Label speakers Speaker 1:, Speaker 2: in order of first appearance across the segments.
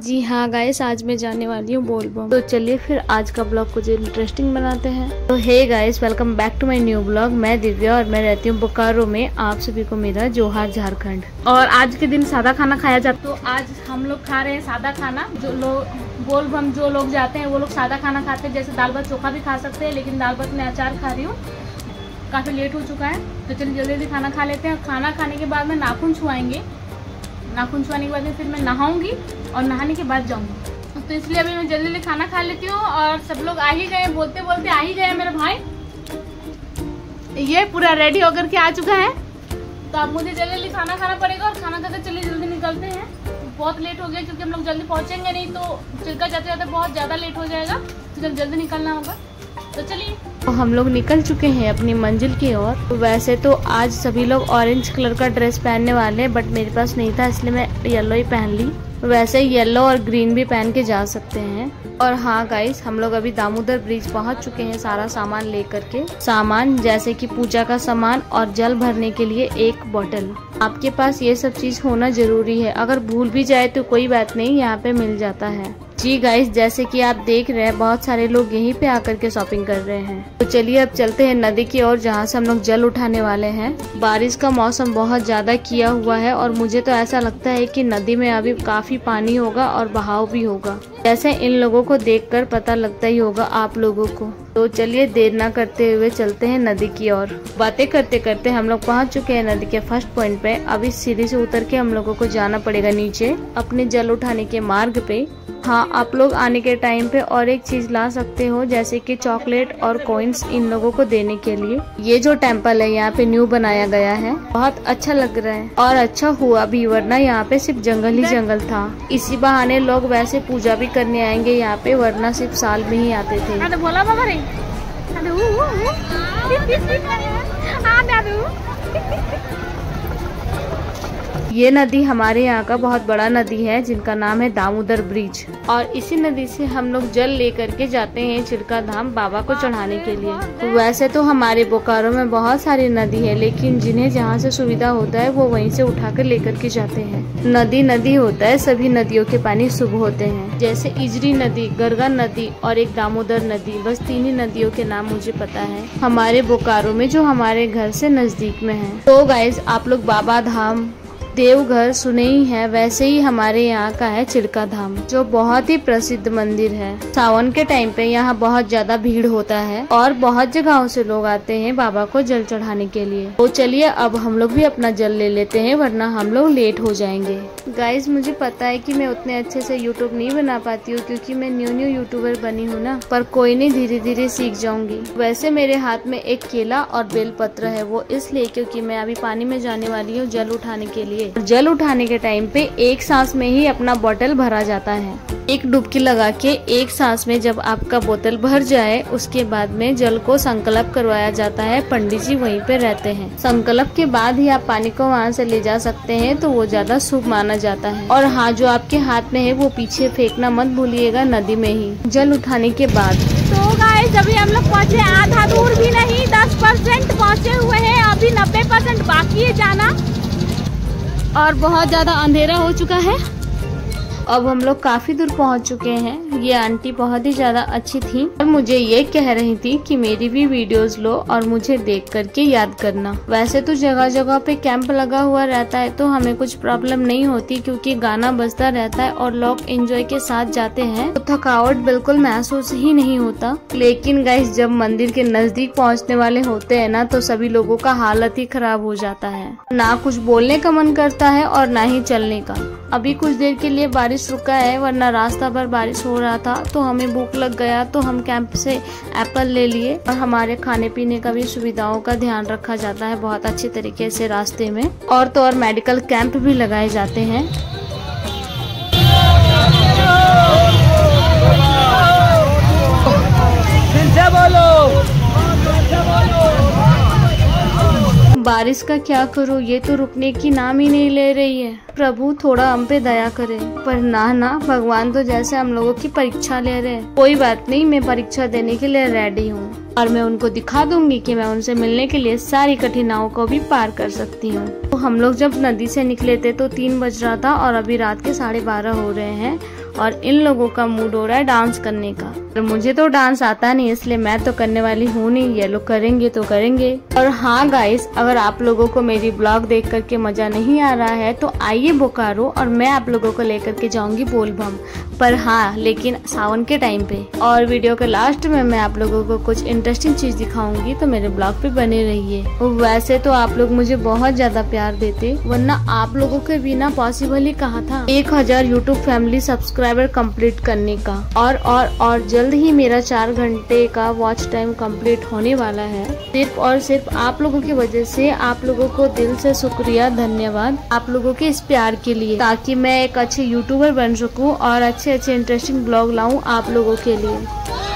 Speaker 1: जी हाँ गाइस, आज मैं जाने वाली हूँ बोलबम। तो चलिए फिर आज का ब्लॉग कुछ इंटरेस्टिंग बनाते हैं। तो hey guys, welcome back to my new blog. मैं दिव्या और मैं रहती हूँ बोकारो में। आप सभी को मेरा जोहार झारखंड। और आज के दिन सादा खाना खाया जाता है। तो आज हम लोग खा रहे हैं सादा खाना। जो लोग बोलबम जो लोग जाते हैं वो लोग सादा खाना खाते हैं, जैसे दाल भात चोखा भी खा सकते हैं, लेकिन दाल भात में अचार खा रही हूँ। काफी लेट हो चुका है, तो चलिए जल्दी जल्दी खाना खा लेते हैं। खाना खाने के बाद में नाखून छुआएंगे। नाखून छुआने के बाद में फिर मैं नहाऊंगी और नहाने के बाद जाऊंगी। तो इसलिए अभी मैं जल्दी जल्दी खाना खा लेती हूँ। और सब लोग आ ही गए, बोलते बोलते आ ही गए। मेरा भाई ये पूरा रेडी होकर के आ चुका है। तो अब मुझे जल्दी जल्दी खाना खाना पड़ेगा और खाना खाते चलिए जल्दी निकलते हैं। बहुत लेट हो गया क्योंकि हम लोग जल्दी पहुंचेंगे नहीं तो चिल्का जाते जाते बहुत ज्यादा लेट हो जाएगा। तो जल्दी निकलना होगा। तो चलिए, तो हम लोग निकल चुके हैं अपनी मंजिल की ओर। तो वैसे तो आज सभी लोग ऑरेंज कलर का ड्रेस पहनने वाले हैं, बट मेरे पास नहीं था इसलिए मैं येलो ही पहन ली। वैसे येलो और ग्रीन भी पहन के जा सकते हैं। और हाँ गाइस, हम लोग अभी दामोदर ब्रिज पहुंच चुके हैं सारा सामान लेकर के। सामान जैसे कि पूजा का सामान और जल भरने के लिए एक बोतल। आपके पास ये सब चीज होना जरूरी है। अगर भूल भी जाए तो कोई बात नहीं, यहाँ पे मिल जाता है। जी गाइस, जैसे कि आप देख रहे हैं बहुत सारे लोग यहीं पे आकर के शॉपिंग कर रहे हैं। तो चलिए अब चलते हैं नदी की ओर, जहाँ से हम लोग जल उठाने वाले हैं। बारिश का मौसम बहुत ज्यादा किया हुआ है और मुझे तो ऐसा लगता है कि नदी में अभी काफी पानी होगा और बहाव भी होगा। जैसे इन लोगों को देखकर पता लगता ही होगा आप लोगों को। तो चलिए देर ना करते हुए चलते हैं नदी की ओर। बातें करते करते हम लोग पहुंच चुके हैं नदी के फर्स्ट पॉइंट पे। अब इस सीढ़ी से उतर के हम लोगों को जाना पड़ेगा नीचे अपने जल उठाने के मार्ग पे। हाँ, आप लोग आने के टाइम पे और एक चीज ला सकते हो, जैसे कि चॉकलेट और कॉइन्स इन लोगों को देने के लिए। ये जो टेम्पल है यहाँ पे न्यू बनाया गया है, बहुत अच्छा लग रहा है। और अच्छा हुआ भी, वरना यहाँ पे सिर्फ जंगल ही जंगल था। इसी बहाने लोग वैसे पूजा भी करने आएंगे यहाँ पे, वरना सिर्फ साल में ही आते थे। बोला बाबा रे ये नदी हमारे यहाँ का बहुत बड़ा नदी है जिनका नाम है दामोदर ब्रिज। और इसी नदी से हम लोग जल लेकर के जाते हैं चिल्का धाम बाबा को चढ़ाने के लिए। वैसे तो हमारे बोकारो में बहुत सारी नदी है, लेकिन जिन्हें जहाँ से सुविधा होता है वो वहीं से उठाकर लेकर के जाते हैं। नदी नदी होता है, सभी नदियों के पानी शुभ होते हैं। जैसे इजरी नदी, गरगा नदी और एक दामोदर नदी, बस 3 ही नदियों के नाम मुझे पता है हमारे बोकारो में, जो हमारे घर से नजदीक में है। तो गाइस, आप लोग बाबा धाम देवघर सुने ही है, वैसे ही हमारे यहाँ का है चिल्का धाम, जो बहुत ही प्रसिद्ध मंदिर है। सावन के टाइम पे यहाँ बहुत ज्यादा भीड़ होता है और बहुत जगहों से लोग आते हैं बाबा को जल चढ़ाने के लिए। तो चलिए अब हम लोग भी अपना जल ले लेते हैं, वरना हम लोग लेट हो जाएंगे। गाइज, मुझे पता है कि मैं उतने अच्छे से यूट्यूब नहीं बना पाती हूँ क्योंकि मैं न्यू यूट्यूबर बनी हूँ ना, पर कोई नहीं, धीरे धीरे सीख जाऊंगी। वैसे मेरे हाथ में एक केला और बेलपत्र है, वो इसलिए क्योंकि मैं अभी पानी में जाने वाली हूँ जल उठाने के लिए। जल उठाने के टाइम पे एक सांस में ही अपना बोतल भरा जाता है। एक डुबकी लगा के एक सांस में जब आपका बोतल भर जाए, उसके बाद में जल को संकल्प करवाया जाता है। पंडित जी वहीं पे रहते हैं। संकल्प के बाद ही आप पानी को वहाँ से ले जा सकते हैं, तो वो ज्यादा शुभ माना जाता है। और हाँ, जो आपके हाथ में है वो पीछे फेंकना मत भूलिएगा, नदी में ही जल उठाने के बाद।
Speaker 2: तो गाइस, अभी हम लोग पहुँचे, आधा दूर भी नहीं, 10% पहुँचे हुए हैं। अभी 90% बाकी है जाना और बहुत ज्यादा अंधेरा हो चुका है।
Speaker 1: अब हम लोग काफी दूर पहुंच चुके हैं। ये आंटी बहुत ही ज्यादा अच्छी थी और मुझे ये कह रही थी कि मेरी भी वीडियोस लो और मुझे देख करके याद करना। वैसे तो जगह जगह पे कैंप लगा हुआ रहता है तो हमें कुछ प्रॉब्लम नहीं होती, क्योंकि गाना बजता रहता है और लोग एंजॉय के साथ जाते हैं, तो थकावट बिल्कुल महसूस ही नहीं होता। लेकिन गाइस, जब मंदिर के नजदीक पहुँचने वाले होते हैं ना, तो सभी लोगों का हालत ही खराब हो जाता है। ना कुछ बोलने का मन करता है और ना ही चलने का। अभी कुछ देर के लिए बारिश रुका है, वरना रास्ता भर बारिश हो रहा था। तो हमें भूख लग गया तो हम कैंप से एप्पल ले लिए। और हमारे खाने पीने का भी सुविधाओं का ध्यान रखा जाता है बहुत अच्छे तरीके से रास्ते में। और तो और मेडिकल कैंप भी लगाए जाते हैं। बारिश का क्या करूं, ये तो रुकने की नाम ही नहीं ले रही है। प्रभु थोड़ा हम पे दया करे। पर ना, भगवान तो जैसे हम लोगों की परीक्षा ले रहे हैं। कोई बात नहीं, मैं परीक्षा देने के लिए रेडी हूँ और मैं उनको दिखा दूंगी कि मैं उनसे मिलने के लिए सारी कठिनाइयों को भी पार कर सकती हूँ। तो हम लोग जब नदी से निकले थे तो 3 बज रहा था और अभी रात के 12:30 हो रहे हैं।
Speaker 2: और इन लोगों का मूड हो रहा है डांस करने का। और मुझे तो डांस आता नहीं, इसलिए मैं तो करने वाली हूँ नहीं, ये लोग करेंगे तो करेंगे। और हाँ गाइस, अगर आप लोगों को मेरी ब्लॉग देख करके मजा नहीं आ रहा है तो आइए बोकारो और मैं आप लोगों को लेकर के जाऊंगी बोलबम, पर हाँ लेकिन सावन के टाइम पे। और वीडियो के लास्ट में मैं आप लोगों को कुछ इंटरेस्टिंग चीज दिखाऊंगी, तो मेरे ब्लॉग पे बने रहिए। वैसे तो आप लोग मुझे बहुत ज्यादा प्यार देते, वरना आप लोगों के बिना पॉसिबल ही कहा था 1000 यूट्यूब फैमिली सब्सक्राइबर कंप्लीट करने का। और जल्द ही मेरा 4 घंटे का वॉच टाइम कंप्लीट होने वाला है, सिर्फ और सिर्फ आप लोगों की वजह से। आप लोगों को दिल से शुक्रिया, धन्यवाद आप लोगों के इस प्यार के लिए, ताकि मैं एक अच्छे यूट्यूबर बन सकूं और अच्छे इंटरेस्टिंग ब्लॉग लाऊं आप लोगों के लिए।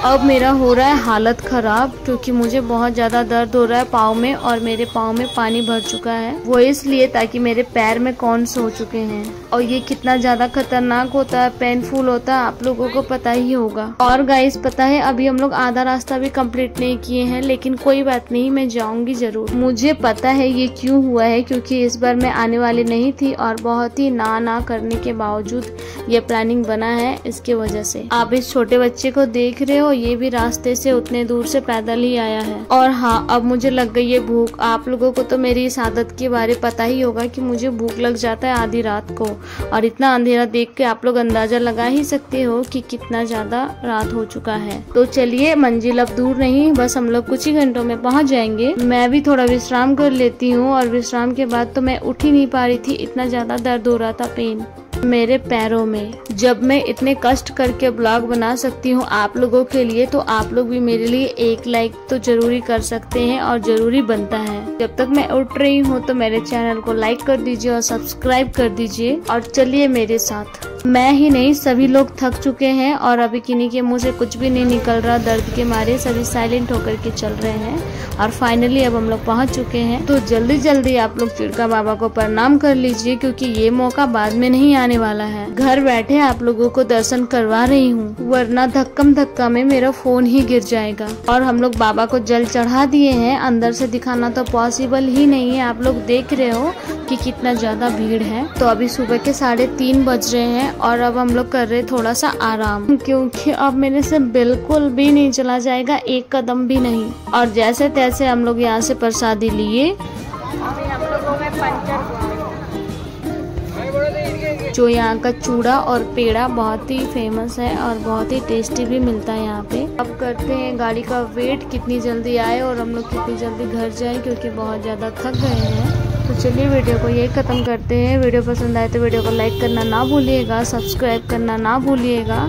Speaker 2: अब मेरा हो रहा है हालत खराब, क्योंकि मुझे बहुत ज्यादा दर्द हो रहा है पाँव में, और मेरे पाँव में पानी भर चुका है। वो इसलिए ताकि मेरे पैर में कॉर्न्स हो चुके हैं, और ये कितना ज्यादा खतरनाक होता है, पेनफुल होता है, आप लोगों को पता ही होगा। और गाइस पता है, अभी हम लोग आधा रास्ता भी कंप्लीट नहीं किए हैं, लेकिन कोई बात नहीं, मैं जाऊंगी जरूर। मुझे पता है ये क्यों हुआ है, क्योंकि इस बार मैं आने वाली नहीं थी, और बहुत ही ना करने के बावजूद ये प्लानिंग बना है, इसके वजह से। आप इस छोटे बच्चे को देख रहे हो, ये भी रास्ते से उतने दूर से पैदल ही आया है। और हाँ, अब मुझे लग गई है भूख। आप लोगों को तो मेरी इस आदत के बारे पता ही होगा कि मुझे भूख लग जाता है आधी रात को, और इतना अंधेरा देख के आप लोग अंदाजा लगा ही सकते हो कि कितना ज्यादा रात हो चुका है। तो चलिए, मंजिल अब दूर नहीं, बस हम लोग कुछ ही घंटों में पहुँच जाएंगे। मैं भी थोड़ा विश्राम कर लेती हूँ, और विश्राम के बाद तो मैं उठ ही नहीं पा रही थी, इतना ज्यादा दर्द हो रहा था, पेन मेरे पैरों में। जब मैं इतने कष्ट करके ब्लॉग बना सकती हूँ आप लोगों के लिए, तो आप लोग भी मेरे लिए एक लाइक तो जरूरी कर सकते हैं, और जरूरी बनता है। जब तक मैं उठ रही हूँ तो मेरे चैनल को लाइक कर दीजिए और सब्सक्राइब कर दीजिए, और चलिए मेरे साथ। मैं ही नहीं, सभी लोग थक चुके हैं, और अभी किन्हीं के मुंह से कुछ भी नहीं निकल रहा, दर्द के मारे सभी साइलेंट होकर के चल रहे हैं। और फाइनली अब हम लोग पहुंच चुके हैं। तो जल्दी जल्दी आप लोग चिड़का बाबा को प्रणाम कर लीजिए, क्योंकि ये मौका बाद में नहीं आने वाला है। घर बैठे आप लोगों को दर्शन करवा रही हूँ, वरना धक्कम धक्का में मेरा फोन ही गिर जाएगा। और हम लोग बाबा को जल चढ़ा दिए हैं, अंदर से दिखाना तो पॉसिबल ही नहीं है। आप लोग देख रहे हो कि कितना ज्यादा भीड़ है। तो अभी सुबह के 3:30 बज रहे हैं, और अब हम लोग कर रहे थोड़ा सा आराम, क्योंकि अब मेरे से बिल्कुल भी नहीं चला जाएगा, एक कदम भी नहीं। और जैसे तैसे हम लोग यहाँ से प्रसादी लिए। हम लोगों में पंचर, जो यहाँ का चूड़ा और पेड़ा बहुत ही फेमस है, और बहुत ही टेस्टी भी मिलता है यहाँ पे। अब करते हैं गाड़ी का वेट, कितनी जल्दी आए और हम लोग कितनी जल्दी घर जाएं, क्योंकि बहुत ज़्यादा थक गए हैं। तो चलिए वीडियो को यही ख़त्म करते हैं। वीडियो पसंद आए तो वीडियो को लाइक करना ना भूलिएगा, सब्सक्राइब करना ना भूलिएगा।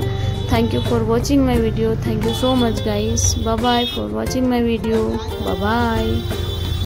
Speaker 2: Thank you for watching my video. Thank you so much guys. Bye bye for watching my video. Bye bye.